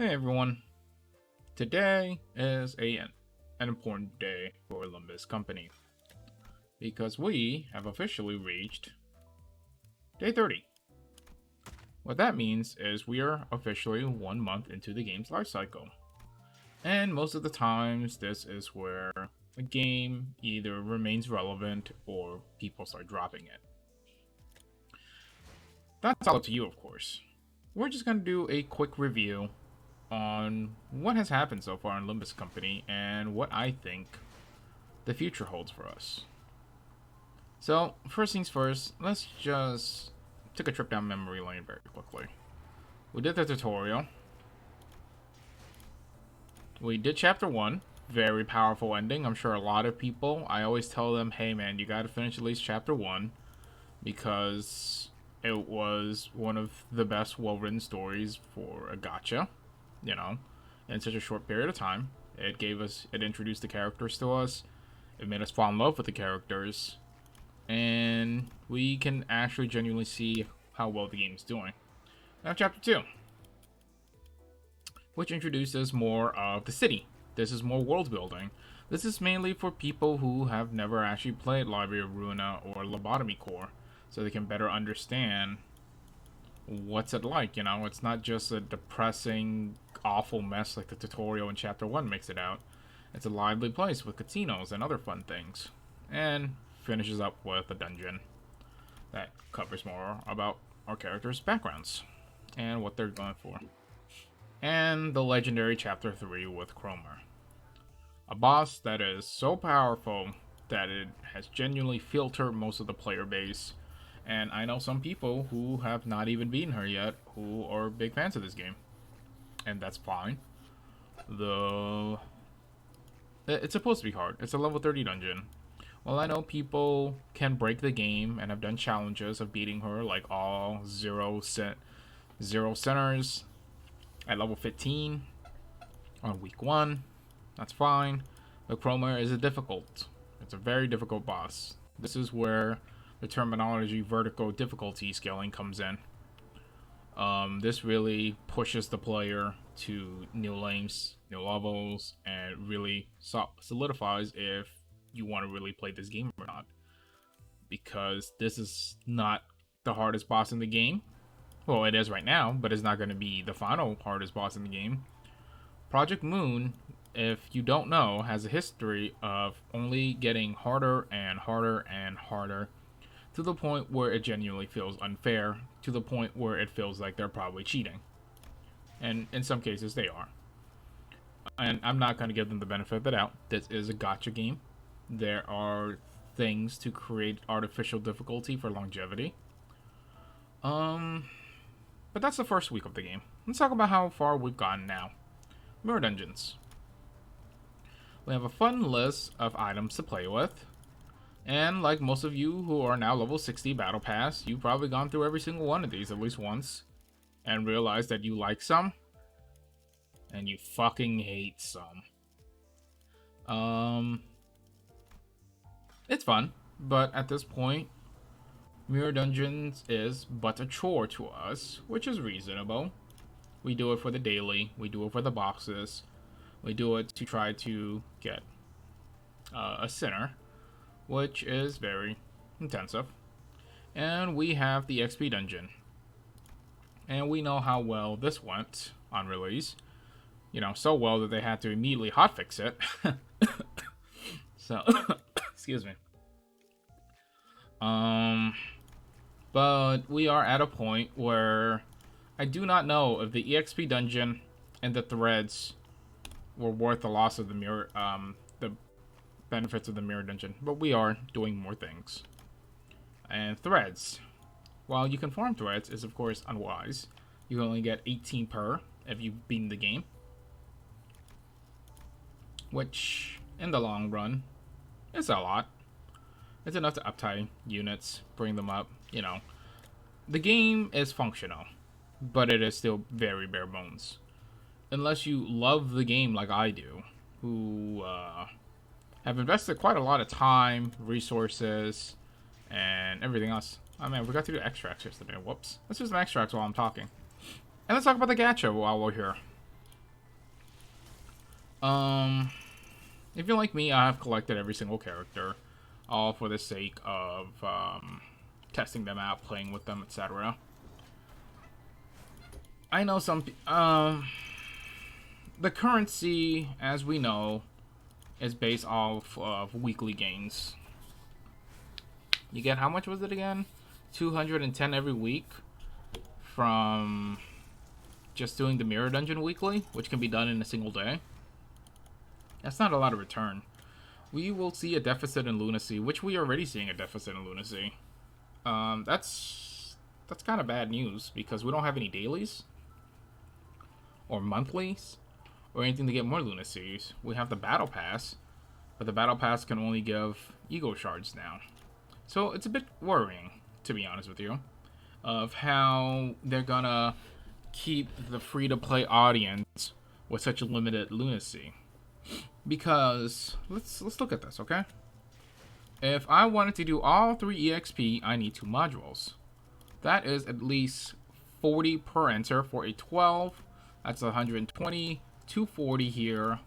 Hey everyone, today is an important day for Limbus Company because we have officially reached day 30. What that means is we are officially 1 month into the game's life cycle. And most of the times, this is where a game either remains relevant or people start dropping it. That's all up to you, of course. We're just going to do a quick review on what has happened so far in Limbus Company and what I think the future holds for us. So, first things first, let's just take a trip down memory lane very quickly. We did the tutorial. We did chapter 1. Very powerful ending. I'm sure a lot of people, I always tell them, hey man, you gotta finish at least chapter 1 because it was one of the best well-written stories for a gacha, in such a short period of time. It introduced the characters to us. It made us fall in love with the characters. And we can actually genuinely see how well the game is doing. Now, chapter 2, which introduces more of the city. This is more world building. This is mainly for people who have never actually played Library of Ruina or Lobotomy Core, so they can better understand what's it like. It's not just a depressing, awful mess like the tutorial in chapter 1 makes it out. It's a lively place with casinos and other fun things. And finishes up with a dungeon that covers more about our characters' backgrounds and what they're going for. And the legendary chapter 3 with Cromer. A boss that is so powerful that it has genuinely filtered most of the player base. And I know some people who have not even beaten her yet who are big fans of this game. And that's fine. It's supposed to be hard. It's a level 30 dungeon. Well, I know people can break the game and have done challenges of beating her, like all zero centers at level 15 on week 1. That's fine. But Cromer is it's a very difficult boss. This is where the terminology vertical difficulty scaling comes in. This really pushes the player to new lanes, new levels, and really solidifies if you want to really play this game or not. Because this is not the hardest boss in the game. Well, it is right now, but it's not going to be the final hardest boss in the game. Project Moon, if you don't know, has a history of only getting harder and harder and harder to the point where it genuinely feels unfair, to the point where it feels like they're probably cheating. And in some cases, they are. And I'm not going to give them the benefit of the doubt. This is a gacha game. There are things to create artificial difficulty for longevity. But that's the first week of the game. Let's talk about how far we've gotten now. Mirror Dungeons. We have a fun list of items to play with. And like most of you who are now level 60 Battle Pass, you've probably gone through every single one of these at least once. And realized that you like some. And you fucking hate some. It's fun, but at this point, Mirror Dungeons is but a chore to us, which is reasonable. We do it for the daily, we do it for the boxes, we do it to try to get a center, which is very intensive. And we have the XP Dungeon. And we know how well this went on release. So well that they had to immediately hotfix it. So, excuse me. But we are at a point where I do not know if the EXP dungeon and the threads were worth the loss of the benefits of the mirror dungeon. But we are doing more things. And threads. While you can farm threads is of course unwise. You can only get 18 per if you've beaten the game. Which, in the long run, is a lot. It's enough to uptime units, bring them up, The game is functional, but it is still very bare bones. Unless you love the game like I do, who have invested quite a lot of time, resources, and everything else. Oh man, we forgot to do extracts yesterday. Whoops. Let's do some extracts while I'm talking. And let's talk about the gacha while we're here. If you're like me, I have collected every single character, all for the sake of testing them out, playing with them, etc. I know the currency, as we know, is based off of weekly gains. You get, how much was it again? 210 every week from just doing the mirror dungeon weekly, which can be done in a single day. That's not a lot of return. We will see a deficit in lunacy, which we are already seeing a deficit in lunacy. That's kind of bad news because we don't have any dailies or monthlies or anything to get more lunacies. We have the battle pass, but the battle pass can only give ego shards now. So it's a bit worrying, to be honest with you, of how they're gonna keep the free-to-play audience with such a limited lunacy. Because let's look at this, okay? If I wanted to do all 3 EXP, I need 2 modules. That is at least 40 per enter for a 12. That's 120, 240 here.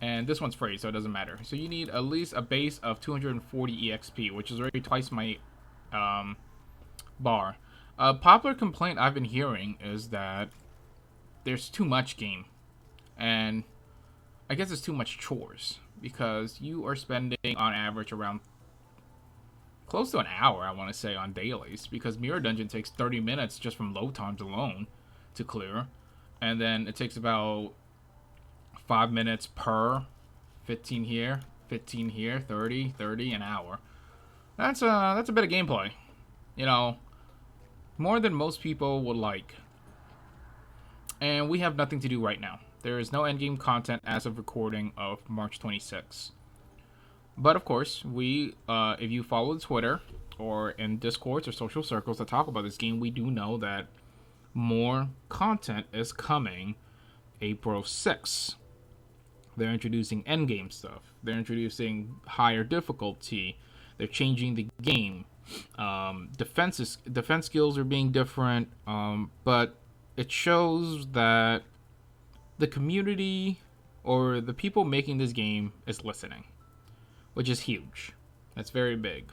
And this one's free, so it doesn't matter. So you need at least a base of 240 EXP, which is already twice my bar. A popular complaint I've been hearing is that there's too much game. And I guess it's too much chores. Because you are spending, on average, around close to an hour, I want to say, on dailies. Because Mirror Dungeon takes 30 minutes just from load times alone to clear. And then it takes about 5 minutes per 15 here, 15 here, 30, 30, an hour. That's a bit of gameplay. You know, more than most people would like. And we have nothing to do right now. There is no endgame content as of recording of March 26th. But of course, if you follow Twitter or in Discords or social circles that talk about this game, we do know that more content is coming April 6th. They're introducing endgame stuff. They're introducing higher difficulty. They're changing the game. Defense skills are being different, but it shows that the community or the people making this game is listening, which is huge. That's very big.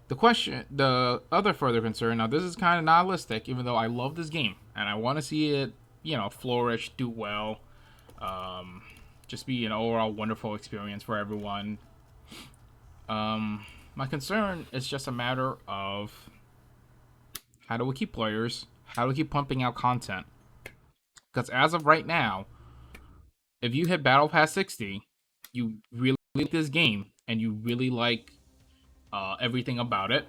The other further concern, now this is kind of nihilistic, even though I love this game and I want to see it, flourish, do well, just be an overall wonderful experience for everyone. My concern is just a matter of how do we keep players? How do we keep pumping out content? Because as of right now, if you hit Battle Pass 60, you really like this game and you really like everything about it,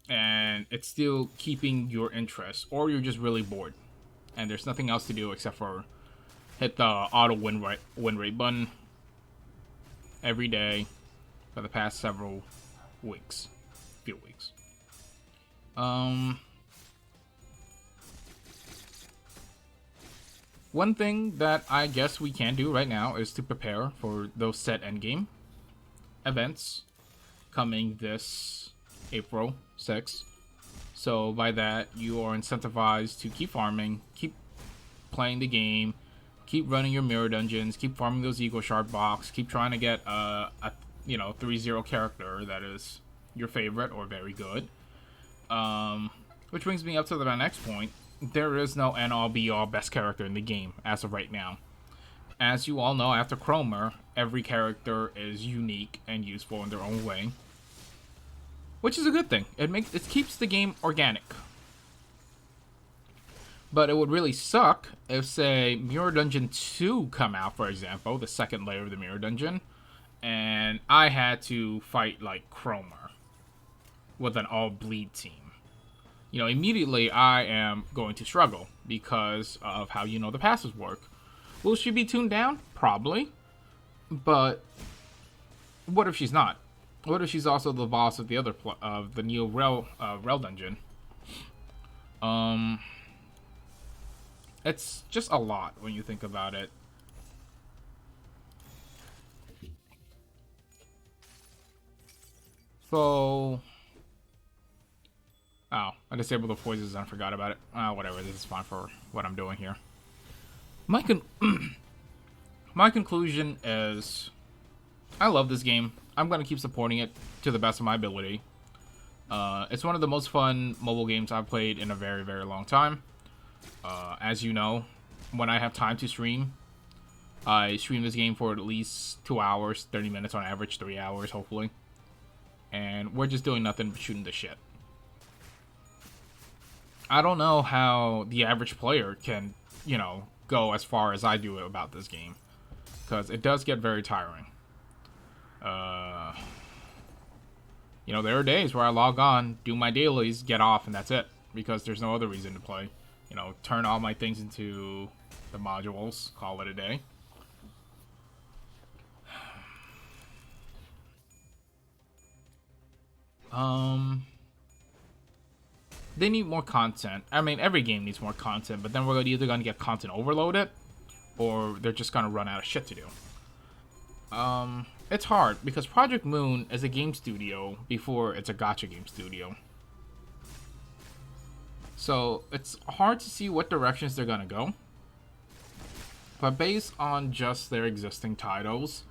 and it's still keeping your interest, or you're just really bored and there's nothing else to do except for hit the auto win rate button every day for the past few weeks. One thing that I guess we can do right now is to prepare for those set endgame events coming this April 6th. So by that, you are incentivized to keep farming, keep playing the game, keep running your mirror dungeons, keep farming those ego shard box, keep trying to get a 3-0 character that is your favorite or very good. Which brings me up to the next point. There is no end-all be-all best character in the game as of right now. As you all know, after Chromer, every character is unique and useful in their own way, which is a good thing. It keeps the game organic. But it would really suck if, say, Mirror Dungeon 2 come out, for example, the second layer of the Mirror Dungeon, and I had to fight like Chromer with an all-bleed team. Immediately I am going to struggle because of how the passes work. Will she be tuned down? Probably. But what if she's not? What if she's also the boss of the other of the Neo Rel dungeon? It's just a lot when you think about it. So, oh, I disabled the poisons and I forgot about it. Whatever, this is fine for what I'm doing here. My conclusion is I love this game. I'm going to keep supporting it to the best of my ability. It's one of the most fun mobile games I've played in a very, very long time. As you know, when I have time to stream, I stream this game for at least 2 hours, 30 minutes on average, 3 hours, hopefully. And we're just doing nothing but shooting the shit. I don't know how the average player can, go as far as I do about this game. Because it does get very tiring. There are days where I log on, do my dailies, get off, and that's it. Because there's no other reason to play. Turn all my things into the modules, call it a day. They need more content. I mean, every game needs more content, but then we're either going to get content overloaded, or they're just going to run out of shit to do. It's hard, because Project Moon is a game studio before it's a gacha game studio. So, it's hard to see what directions they're going to go. But based on just their existing titles,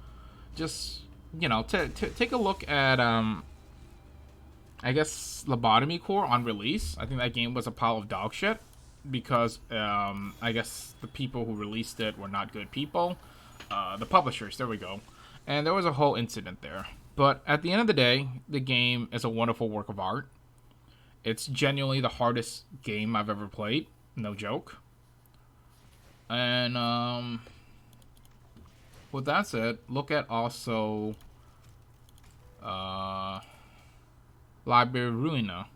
just, take a look at, I guess, Lobotomy Core on release. I think that game was a pile of dog shit. Because, I guess the people who released it were not good people. The publishers, there we go. And there was a whole incident there. But at the end of the day, the game is a wonderful work of art. It's genuinely the hardest game I've ever played. No joke. And, with that said, look at also, Library Ruina.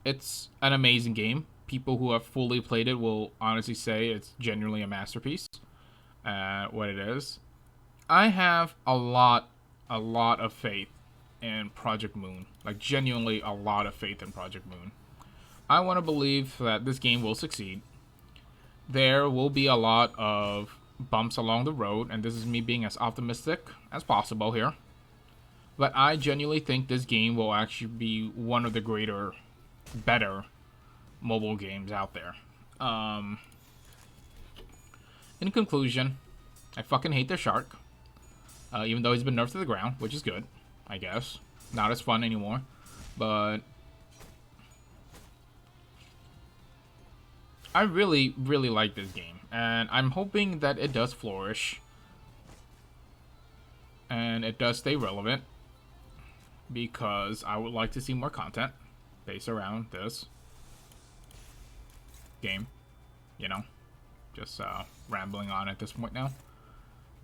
It's an amazing game. People who have fully played it will honestly say it's genuinely a masterpiece. What it is. I have a lot of faith in Project Moon. Like, genuinely a lot of faith in Project Moon. I want to believe that this game will succeed. There will be a lot of bumps along the road, and this is me being as optimistic as possible here. But I genuinely think this game will actually be one of the better mobile games out there. In conclusion, I fucking hate the shark. Even though he's been nerfed to the ground, which is good, I guess. Not as fun anymore. But I really, really like this game. And I'm hoping that it does flourish. And it does stay relevant. Because I would like to see more content based around this game. Just rambling on at this point now.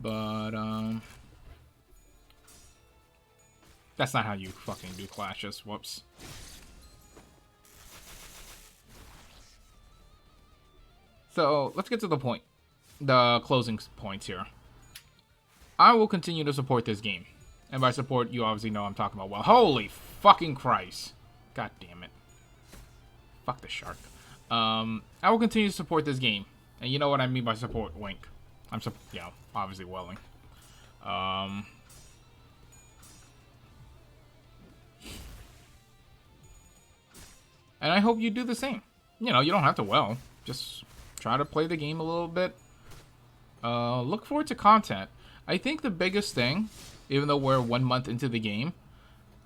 But, that's not how you fucking do clashes. Whoops. So, let's get to the point. The closing points here. I will continue to support this game. And by support, you obviously know I'm talking about, well, holy fucking Christ. God damn it. Fuck the shark. I will continue to support this game. And you know what I mean by support, wink. I'm, obviously welling. And I hope you do the same. You don't have to well. Just try to play the game a little bit. Look forward to content. I think the biggest thing, even though we're 1 month into the game,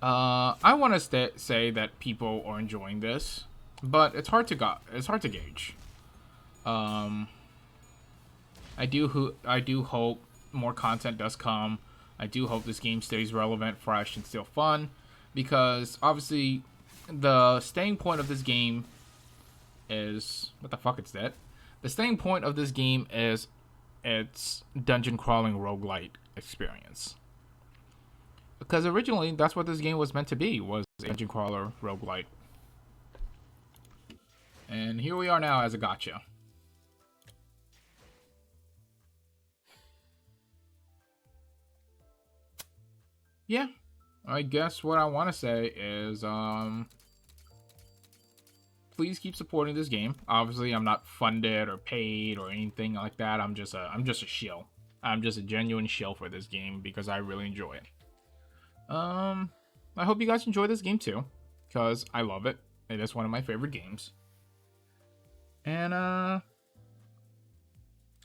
I want to say that people are enjoying this, but it's hard to gauge. I do hope more content does come. I do hope this game stays relevant, fresh, and still fun, because obviously the staying point of this game is what the fuck it's that. The staying point of this game is its dungeon crawling roguelite experience. Because originally that's what this game was meant to be, was a dungeon crawler roguelite. And here we are now as a gacha. Yeah, I guess what I want to say is, please keep supporting this game. Obviously, I'm not funded or paid or anything like that. I'm just a shill. I'm just a genuine shill for this game because I really enjoy it. I hope you guys enjoy this game too, because I love it. It is one of my favorite games. And,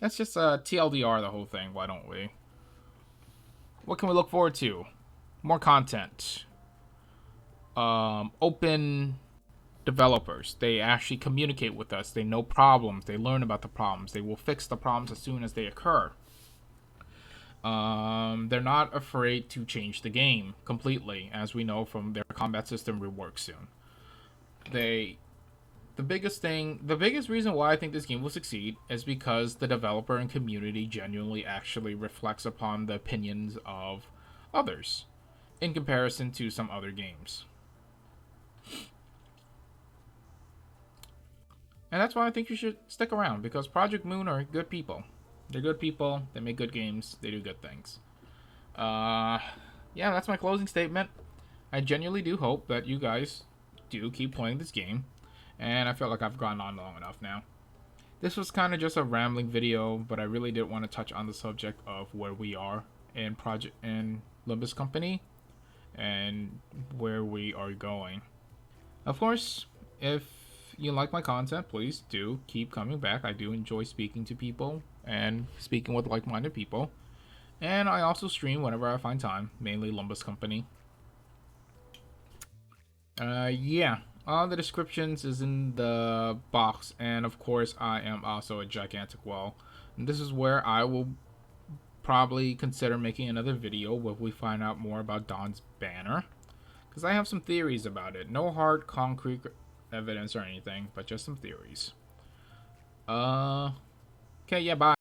Let's just TLDR the whole thing, why don't we? What can we look forward to? More content. Open developers. They actually communicate with us. They know problems. They learn about the problems. They will fix the problems as soon as they occur. They're not afraid to change the game completely, as we know from their combat system rework soon. The biggest reason why I think this game will succeed is because the developer and community genuinely actually reflects upon the opinions of others in comparison to some other games. And that's why I think you should stick around, because Project Moon are good people. They're good people, they make good games, they do good things. Uh, yeah, that's my closing statement. I genuinely do hope that you guys do keep playing this game, and I feel like I've gone on long enough now. This was kind of just a rambling video, but I really did want to touch on the subject of where we are in Limbus Company and where we are going. Of course, if you like my content, please do keep coming back. I do enjoy speaking to people and speaking with like-minded people. And I also stream whenever I find time, mainly Limbus Company. Yeah. All the descriptions is in the box, and of course I am also a gigantic wall. And this is where I will probably consider making another video where we find out more about Dawn's banner. Because I have some theories about it. No hard concrete evidence or anything, but just some theories. Okay, yeah, bye.